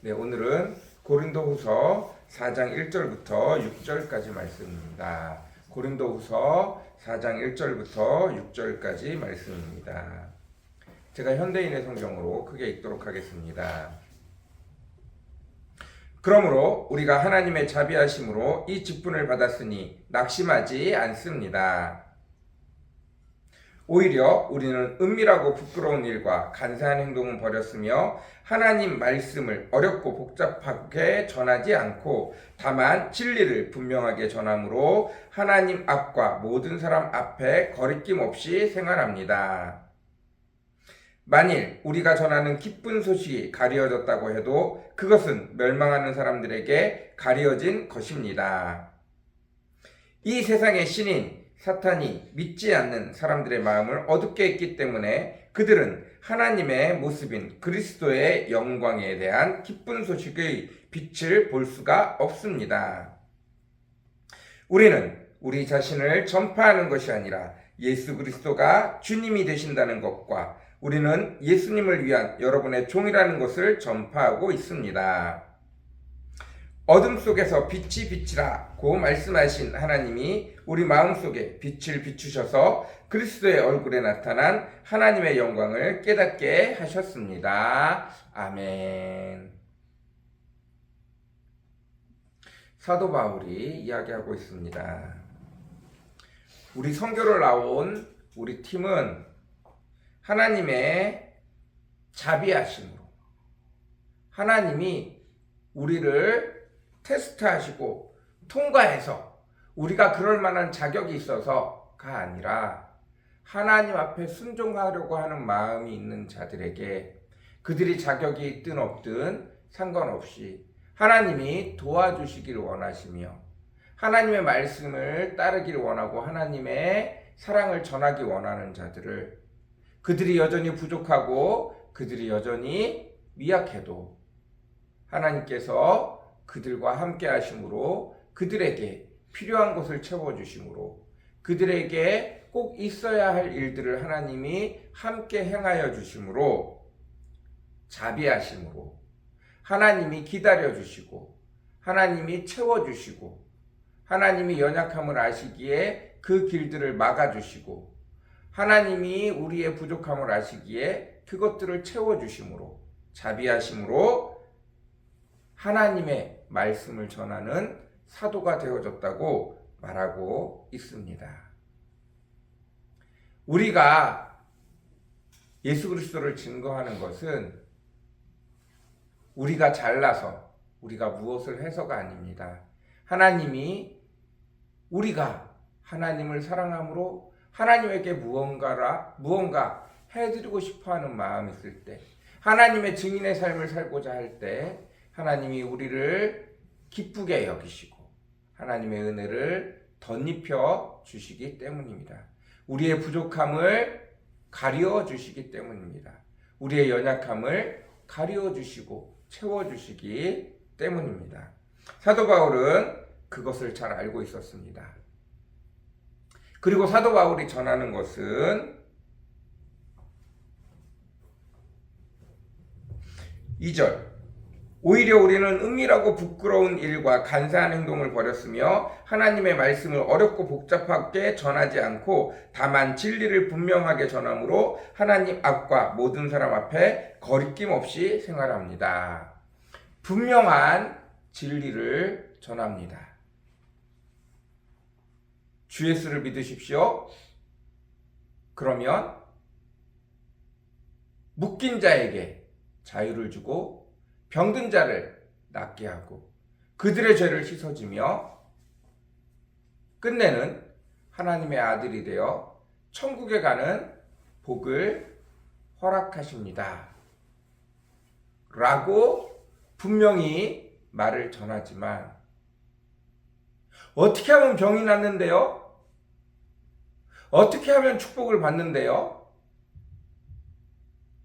네, 오늘은 고린도후서 4장 1절부터 6절까지 말씀입니다. 고린도후서 4장 1절부터 6절까지 말씀입니다. 제가 현대인의 성경으로 크게 읽도록 하겠습니다. 그러므로 우리가 하나님의 자비하심으로 이 직분을 받았으니 낙심하지 않습니다. 오히려 우리는 은밀하고 부끄러운 일과 간사한 행동은 버렸으며 하나님 말씀을 어렵고 복잡하게 전하지 않고 다만 진리를 분명하게 전함으로 하나님 앞과 모든 사람 앞에 거리낌 없이 생활합니다. 만일 우리가 전하는 기쁜 소식이 가려졌다고 해도 그것은 멸망하는 사람들에게 가려진 것입니다. 이 세상의 신인 사탄이 믿지 않는 사람들의 마음을 어둡게 했기 때문에 그들은 하나님의 모습인 그리스도의 영광에 대한 기쁜 소식의 빛을 볼 수가 없습니다. 우리는 우리 자신을 전파하는 것이 아니라 예수 그리스도가 주님이 되신다는 것과 우리는 예수님을 위한 여러분의 종이라는 것을 전파하고 있습니다. 어둠 속에서 빛이 비치라고 말씀하신 하나님이 우리 마음속에 빛을 비추셔서 그리스도의 얼굴에 나타난 하나님의 영광을 깨닫게 하셨습니다. 아멘. 사도 바울이 이야기하고 있습니다. 우리 선교를 나온 우리 팀은 하나님의 자비하심으로 하나님이 우리를 테스트하시고 통과해서 우리가 그럴 만한 자격이 있어서가 아니라 하나님 앞에 순종하려고 하는 마음이 있는 자들에게 그들이 자격이 있든 없든 상관없이 하나님이 도와주시기를 원하시며 하나님의 말씀을 따르기를 원하고 하나님의 사랑을 전하기 원하는 자들을 그들이 여전히 부족하고 그들이 여전히 미약해도 하나님께서 그들과 함께 하심으로 그들에게 필요한 것을 채워주심으로 그들에게 꼭 있어야 할 일들을 하나님이 함께 행하여 주심으로 자비하심으로 하나님이 기다려주시고 하나님이 채워주시고 하나님이 연약함을 아시기에 그 길들을 막아주시고 하나님이 우리의 부족함을 아시기에 그것들을 채워주심으로 자비하심으로 하나님의 말씀을 전하는 사도가 되어졌다고 말하고 있습니다. 우리가 예수 그리스도를 증거하는 것은 우리가 잘나서 우리가 무엇을 해서가 아닙니다. 하나님이 우리가 하나님을 사랑함으로 하나님에게 무언가 해드리고 싶어하는 마음이 있을 때 하나님의 증인의 삶을 살고자 할 때 하나님이 우리를 기쁘게 여기시고 하나님의 은혜를 덧입혀 주시기 때문입니다. 우리의 부족함을 가려 주시기 때문입니다. 우리의 연약함을 가려 주시고 채워 주시기 때문입니다. 사도 바울은 그것을 잘 알고 있었습니다. 그리고 사도 바울이 전하는 것은 2절 오히려 우리는 은밀하고 부끄러운 일과 간사한 행동을 버렸으며 하나님의 말씀을 어렵고 복잡하게 전하지 않고 다만 진리를 분명하게 전함으로 하나님 앞과 모든 사람 앞에 거리낌 없이 생활합니다. 분명한 진리를 전합니다. 주 예수를 믿으십시오. 그러면 묶인 자에게 자유를 주고 병든 자를 낫게 하고 그들의 죄를 씻어주며 끝내는 하나님의 아들이 되어 천국에 가는 복을 허락하십니다. 라고 분명히 말을 전하지만 어떻게 하면 병이 낫는데요? 어떻게 하면 축복을 받는데요?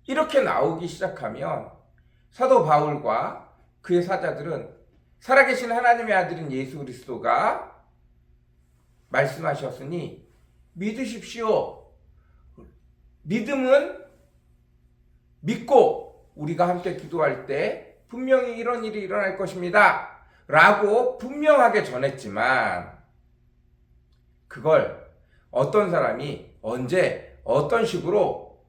이렇게 나오기 시작하면 사도 바울과 그의 사자들은 살아계신 하나님의 아들인 예수 그리스도가 말씀하셨으니 믿으십시오. 믿음은 믿고 우리가 함께 기도할 때 분명히 이런 일이 일어날 것입니다 라고 분명하게 전했지만, 그걸 어떤 사람이 언제 어떤 식으로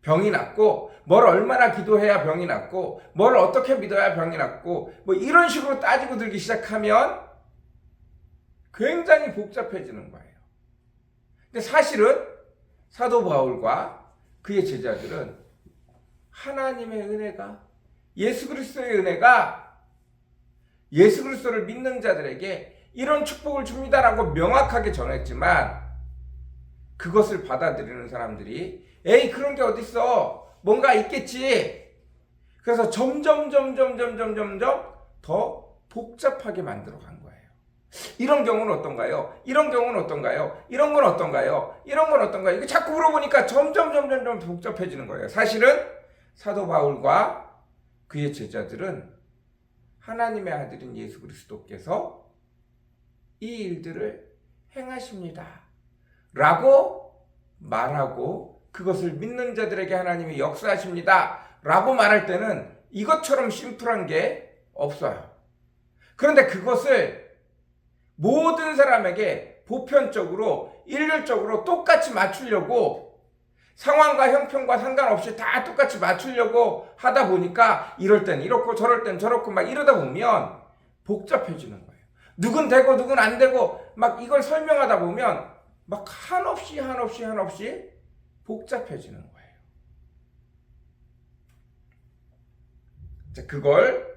병이 낫고, 뭘 얼마나 기도해야 병이 낫고, 뭘 어떻게 믿어야 병이 낫고, 뭐 이런 식으로 따지고 들기 시작하면 굉장히 복잡해지는 거예요. 근데 사실은 사도 바울과 그의 제자들은 하나님의 은혜가, 예수 그리스도의 은혜가 예수 그리스도를 믿는 자들에게 이런 축복을 줍니다라고 명확하게 전했지만, 그것을 받아들이는 사람들이 에이 그런 게 어딨어, 뭔가 있겠지, 그래서 점점 더 복잡하게 만들어간 거예요. 이런 경우는 어떤가요? 이런 경우는 어떤가요? 이런 건 어떤가요? 이런 건 어떤가요? 이거 자꾸 물어보니까 점점 복잡해지는 거예요. 사실은 사도 바울과 그의 제자들은 하나님의 아들인 예수 그리스도께서 이 일들을 행하십니다 라고 말하고, 그것을 믿는 자들에게 하나님이 역사하십니다 라고 말할 때는 이것처럼 심플한 게 없어요. 그런데 그것을 모든 사람에게 보편적으로 일률적으로 똑같이 맞추려고, 상황과 형편과 상관없이 다 똑같이 맞추려고 하다 보니까 이럴 땐 이렇고 저럴 땐 저렇고 막 이러다 보면 복잡해지는 거예요. 누군 되고 누군 안 되고 막 이걸 설명하다 보면 막 한없이 복잡해지는 거예요. 자, 그걸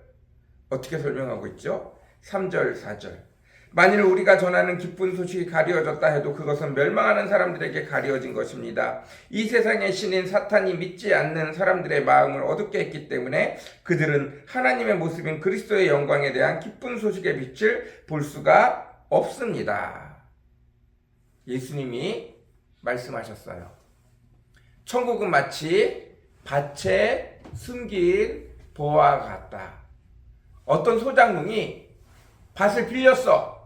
어떻게 설명하고 있죠? 3절, 4절. 만일 우리가 전하는 기쁜 소식이 가려졌다 해도 그것은 멸망하는 사람들에게 가려진 것입니다. 이 세상의 신인 사탄이 믿지 않는 사람들의 마음을 어둡게 했기 때문에 그들은 하나님의 모습인 그리스도의 영광에 대한 기쁜 소식의 빛을 볼 수가 없습니다. 예수님이 말씀하셨어요. 천국은 마치 밭에 숨긴 보화와 같다. 어떤 소장농이 밭을 빌렸어.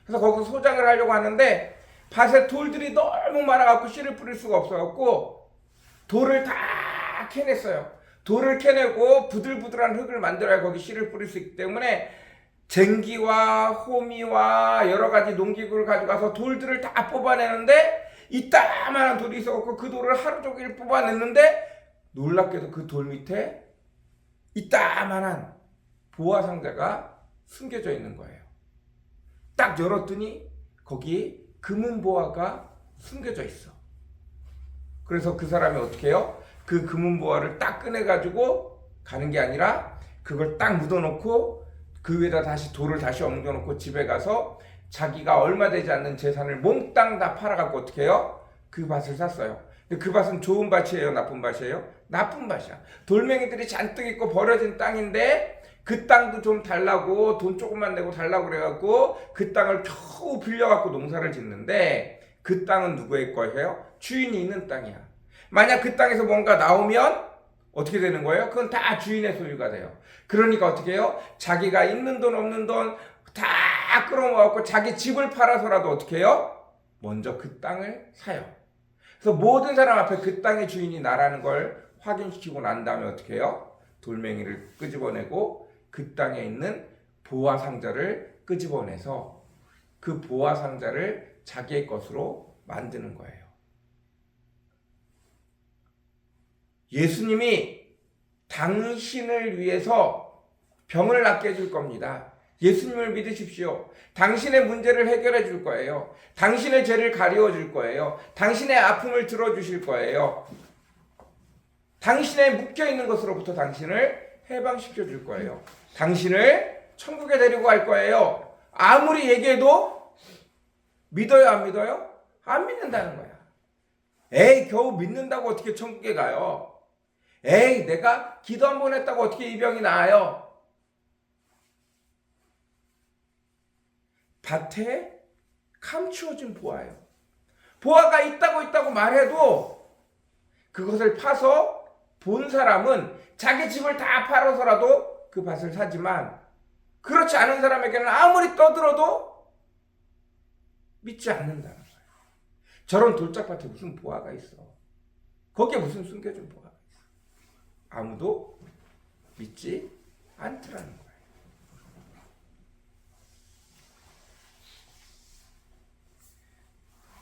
그래서 거기서 소장을 하려고 하는데 밭에 돌들이 너무 많아갖고 씨를 뿌릴 수가 없어갖고 돌을 다 캐냈어요. 돌을 캐내고 부들부들한 흙을 만들어야 거기 씨를 뿌릴 수 있기 때문에 쟁기와 호미와 여러 가지 농기구를 가져가서 돌들을 다 뽑아내는데, 이따만한 돌이 있어갖고 그 돌을 하루 종일 뽑아냈는데 놀랍게도 그 돌 밑에 이따만한 보화 상자가 숨겨져 있는 거예요. 딱 열었더니 거기 금은 보화가 숨겨져 있어. 그래서 그 사람이 어떻게 해요? 그 금은 보화를 딱 꺼내가지고 가는 게 아니라 그걸 딱 묻어놓고 그 위에다 다시 돌을 다시 옮겨놓고 집에 가서 자기가 얼마 되지 않는 재산을 몽땅 다 팔아갖고 어떻게 해요? 그 밭을 샀어요. 근데 그 밭은 좋은 밭이에요? 나쁜 밭이에요? 나쁜 밭이야. 돌멩이들이 잔뜩 있고 버려진 땅인데 그 땅도 좀 달라고, 돈 조금만 내고 달라고 그래갖고 그 땅을 겨우 빌려갖고 농사를 짓는데, 그 땅은 누구의 거예요? 주인이 있는 땅이야. 만약 그 땅에서 뭔가 나오면 어떻게 되는 거예요? 그건 다 주인의 소유가 돼요. 그러니까 어떻게 해요? 자기가 있는 돈 없는 돈 다 끌어모아갖고 자기 집을 팔아서라도 어떻게 해요? 먼저 그 땅을 사요. 그래서 모든 사람 앞에 그 땅의 주인이 나라는 걸 확인시키고 난 다음에 어떻게 해요? 돌멩이를 끄집어내고 그 땅에 있는 보화 상자를 끄집어내서 그 보화 상자를 자기의 것으로 만드는 거예요. 예수님이 당신을 위해서 병을 낫게 해줄 겁니다. 예수님을 믿으십시오. 당신의 문제를 해결해 줄 거예요. 당신의 죄를 가리워 줄 거예요. 당신의 아픔을 들어주실 거예요. 당신의 묶여있는 것으로부터 당신을 해방시켜 줄 거예요. 당신을 천국에 데리고 갈 거예요. 아무리 얘기해도 믿어요, 안 믿어요? 안 믿는다는 거야. 에이, 겨우 믿는다고 어떻게 천국에 가요? 에이, 내가 기도 한 번 했다고 어떻게 이 병이 나아요? 밭에 감추어진 보화예요. 보화가 있다고 말해도 그것을 파서 본 사람은 자기 집을 다 팔아서라도 그 밭을 사지만, 그렇지 않은 사람에게는 아무리 떠들어도 믿지 않는다는 거예요. 저런 돌짝밭에 무슨 보화가 있어? 거기에 무슨 숨겨진 보화가 있어? 아무도 믿지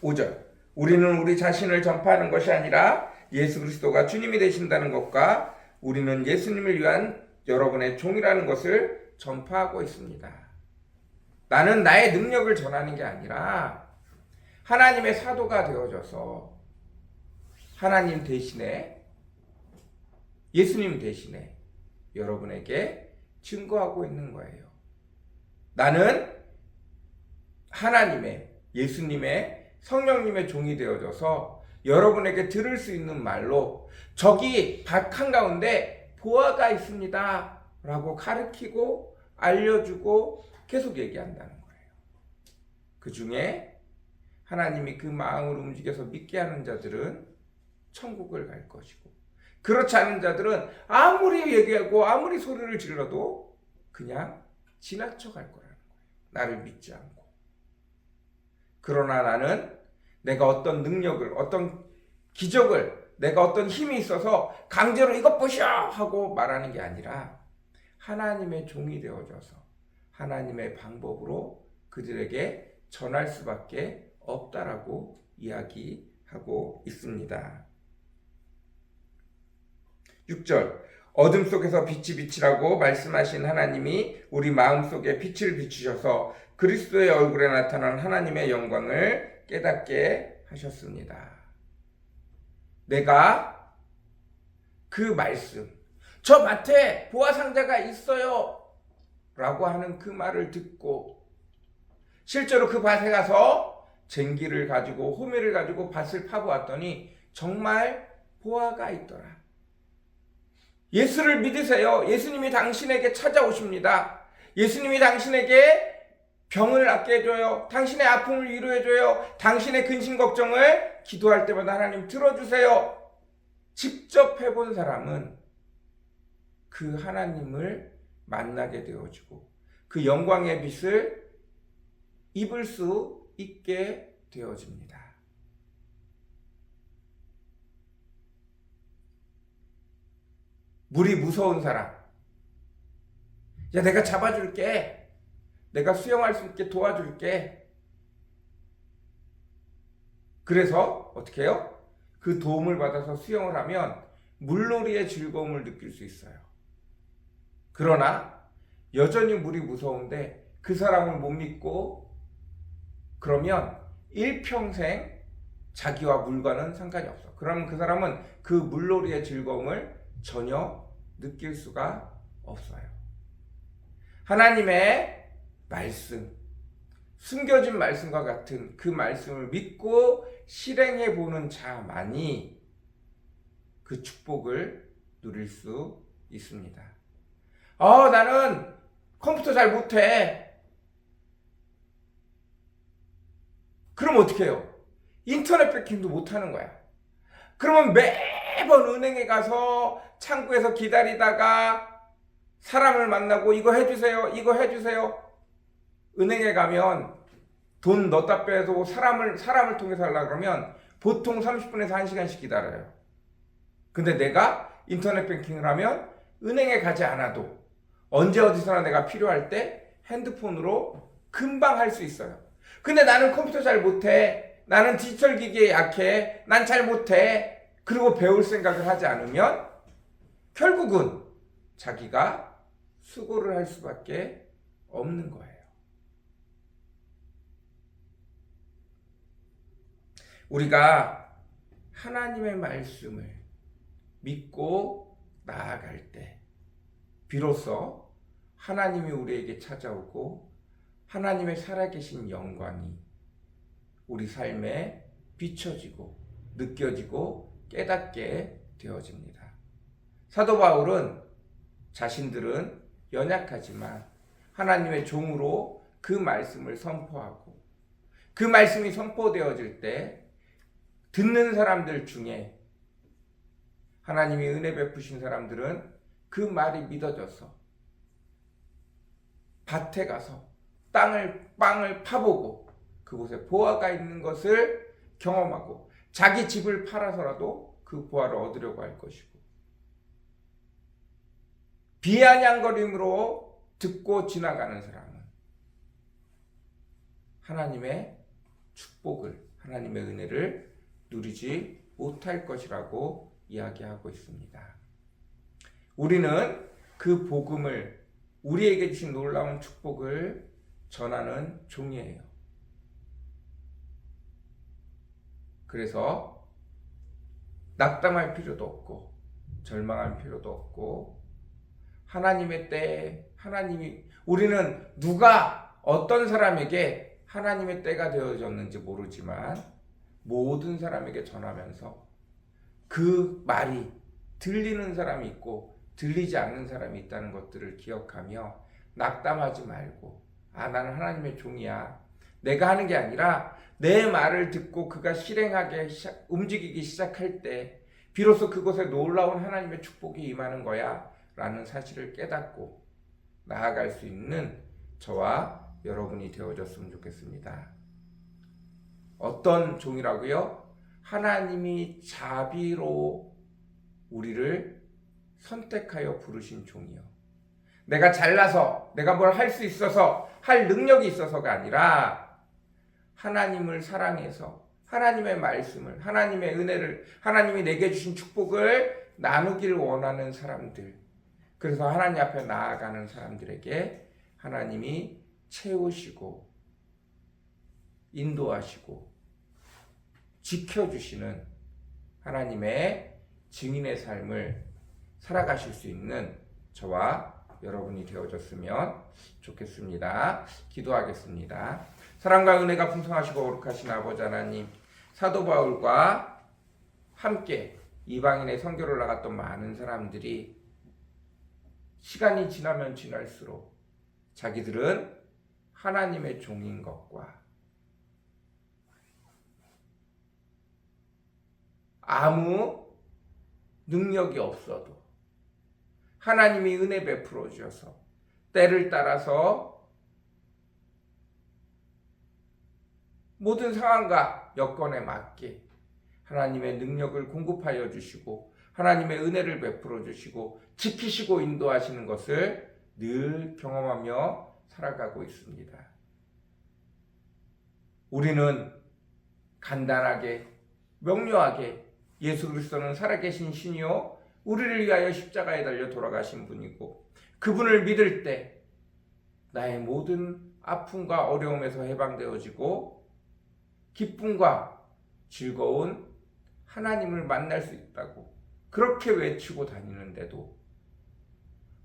5절. 우리는 우리 자신을 전파하는 것이 아니라 예수 그리스도가 주님이 되신다는 것과 우리는 예수님을 위한 여러분의 종이라는 것을 전파하고 있습니다. 나는 나의 능력을 전하는 게 아니라 하나님의 사도가 되어져서 하나님 대신에, 예수님 대신에 여러분에게 증거하고 있는 거예요. 나는 하나님의, 예수님의, 성령님의 종이 되어져서 여러분에게 들을 수 있는 말로 저기 밭 한가운데 보화가 있습니다 라고 가르치고 알려주고 계속 얘기한다는 거예요. 그 중에 하나님이 그 마음을 움직여서 믿게 하는 자들은 천국을 갈 것이고, 그렇지 않은 자들은 아무리 얘기하고 아무리 소리를 질러도 그냥 지나쳐 갈 거라는 거예요. 나를 믿지 않고. 그러나 나는 내가 어떤 능력을, 어떤 기적을, 내가 어떤 힘이 있어서 강제로 이것 보시오 하고 말하는 게 아니라 하나님의 종이 되어져서 하나님의 방법으로 그들에게 전할 수밖에 없다라고 이야기하고 있습니다. 6절. 어둠 속에서 빛이 비치라고 말씀하신 하나님이 우리 마음속에 빛을 비추셔서 그리스도의 얼굴에 나타난 하나님의 영광을 깨닫게 하셨습니다. 내가 그 말씀, 저 밭에 보화 상자가 있어요 라고 하는 그 말을 듣고 실제로 그 밭에 가서 쟁기를 가지고 호미를 가지고 밭을 파보았더니 정말 보화가 있더라. 예수를 믿으세요. 예수님이 당신에게 찾아오십니다. 예수님이 당신에게 병을 낫게 해줘요. 당신의 아픔을 위로해줘요. 당신의 근심 걱정을 기도할 때마다 하나님 들어주세요. 직접 해본 사람은 그 하나님을 만나게 되어지고 그 영광의 빛을 입을 수 있게 되어집니다. 물이 무서운 사람, 야, 내가 잡아줄게. 내가 수영할 수 있게 도와줄게. 그래서 어떻게 해요? 그 도움을 받아서 수영을 하면 물놀이의 즐거움을 느낄 수 있어요. 그러나 여전히 물이 무서운데 그 사람을 못 믿고 그러면 일평생 자기와 물과는 상관이 없어. 그러면 그 사람은 그 물놀이의 즐거움을 전혀 느낄 수가 없어요. 하나님의 말씀, 숨겨진 말씀과 같은 그 말씀을 믿고 실행해 보는 자만이 그 축복을 누릴 수 있습니다. 나는 컴퓨터 잘 못해. 그럼 어떻게 해요? 인터넷 배킹도 못하는 거야. 그러면 매번 은행에 가서 창구에서 기다리다가 사람을 만나고 이거 해주세요, 이거 해주세요. 은행에 가면 돈 넣었다 빼서 사람을 통해서 하려고 그러면 보통 30분에서 1시간씩 기다려요. 근데 내가 인터넷 뱅킹을 하면 은행에 가지 않아도 언제 어디서나 내가 필요할 때 핸드폰으로 금방 할 수 있어요. 근데 나는 컴퓨터 잘 못해. 나는 디지털 기기에 약해. 난 잘 못해. 그리고 배울 생각을 하지 않으면 결국은 자기가 수고를 할 수밖에 없는 거예요. 우리가 하나님의 말씀을 믿고 나아갈 때 비로소 하나님이 우리에게 찾아오고 하나님의 살아계신 영광이 우리 삶에 비춰지고 느껴지고 깨닫게 되어집니다. 사도 바울은 자신들은 연약하지만 하나님의 종으로 그 말씀을 선포하고 그 말씀이 선포되어질 때 듣는 사람들 중에 하나님이 은혜 베푸신 사람들은 그 말이 믿어져서 밭에 가서 빵을 파보고 그곳에 보화가 있는 것을 경험하고 자기 집을 팔아서라도 그 보화를 얻으려고 할 것이고 비아냥거림으로 듣고 지나가는 사람은 하나님의 축복을 하나님의 은혜를 누리지 못할 것이라고 이야기하고 있습니다. 우리는 그 복음을, 우리에게 주신 놀라운 축복을 전하는 종이에요. 그래서 낙담할 필요도 없고 절망할 필요도 없고, 하나님의 때에 우리는 누가 어떤 사람에게 하나님의 때가 되어졌는지 모르지만 모든 사람에게 전하면서 그 말이 들리는 사람이 있고 들리지 않는 사람이 있다는 것들을 기억하며 낙담하지 말고, 나는 하나님의 종이야. 내가 하는 게 아니라 내 말을 듣고 그가 실행하게 움직이기 시작할 때 비로소 그곳에 놀라운 하나님의 축복이 임하는 거야 라는 사실을 깨닫고 나아갈 수 있는 저와 여러분이 되어줬으면 좋겠습니다. 어떤 종이라고요? 하나님이 자비로 우리를 선택하여 부르신 종이요. 내가 잘나서, 내가 뭘 할 수 있어서, 할 능력이 있어서가 아니라 하나님을 사랑해서 하나님의 말씀을, 하나님의 은혜를, 하나님이 내게 주신 축복을 나누기를 원하는 사람들, 그래서 하나님 앞에 나아가는 사람들에게 하나님이 채우시고 인도하시고 지켜주시는 하나님의 증인의 삶을 살아가실 수 있는 저와 여러분이 되어줬으면 좋겠습니다. 기도하겠습니다. 사랑과 은혜가 풍성하시고 거룩하신 아버지 하나님, 사도 바울과 함께 이방인의 선교를 나갔던 많은 사람들이 시간이 지나면 지날수록 자기들은 하나님의 종인 것과 아무 능력이 없어도 하나님이 은혜 베풀어 주셔서 때를 따라서 모든 상황과 여건에 맞게 하나님의 능력을 공급하여 주시고 하나님의 은혜를 베풀어 주시고 지키시고 인도하시는 것을 늘 경험하며 살아가고 있습니다. 우리는 간단하게 명료하게 예수 그리스도는 살아계신 신이요 우리를 위하여 십자가에 달려 돌아가신 분이고, 그분을 믿을 때 나의 모든 아픔과 어려움에서 해방되어지고 기쁨과 즐거운 하나님을 만날 수 있다고 그렇게 외치고 다니는데도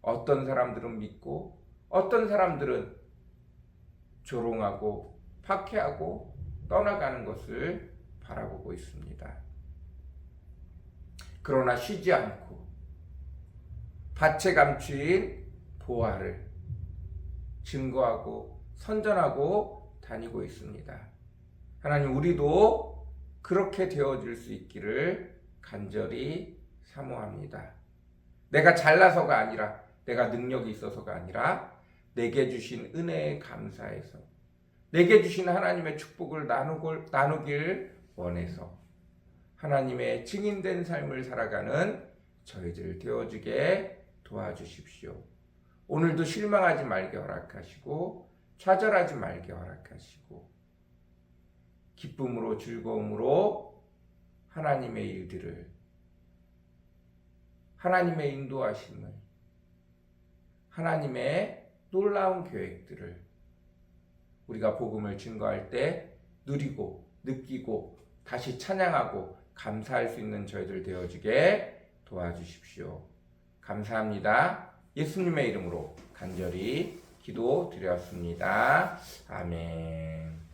어떤 사람들은 믿고 어떤 사람들은 조롱하고 박해하고 떠나가는 것을 바라보고 있습니다. 그러나 쉬지 않고 밭에 감추인 보화를 증거하고 선전하고 다니고 있습니다. 하나님, 우리도 그렇게 되어질 수 있기를 간절히 사모합니다. 내가 잘나서가 아니라, 내가 능력이 있어서가 아니라 내게 주신 은혜에 감사해서 내게 주신 하나님의 축복을 나누길 원해서 하나님의 증인된 삶을 살아가는 저희들 되어주게 도와주십시오. 오늘도 실망하지 말게 허락하시고 좌절하지 말게 허락하시고 기쁨으로 즐거움으로 하나님의 일들을, 하나님의 인도하심을, 하나님의 놀라운 계획들을 우리가 복음을 증거할 때 누리고 느끼고 다시 찬양하고 감사할 수 있는 저희들 되어주게 도와주십시오. 감사합니다. 예수님의 이름으로 간절히 기도드렸습니다. 아멘.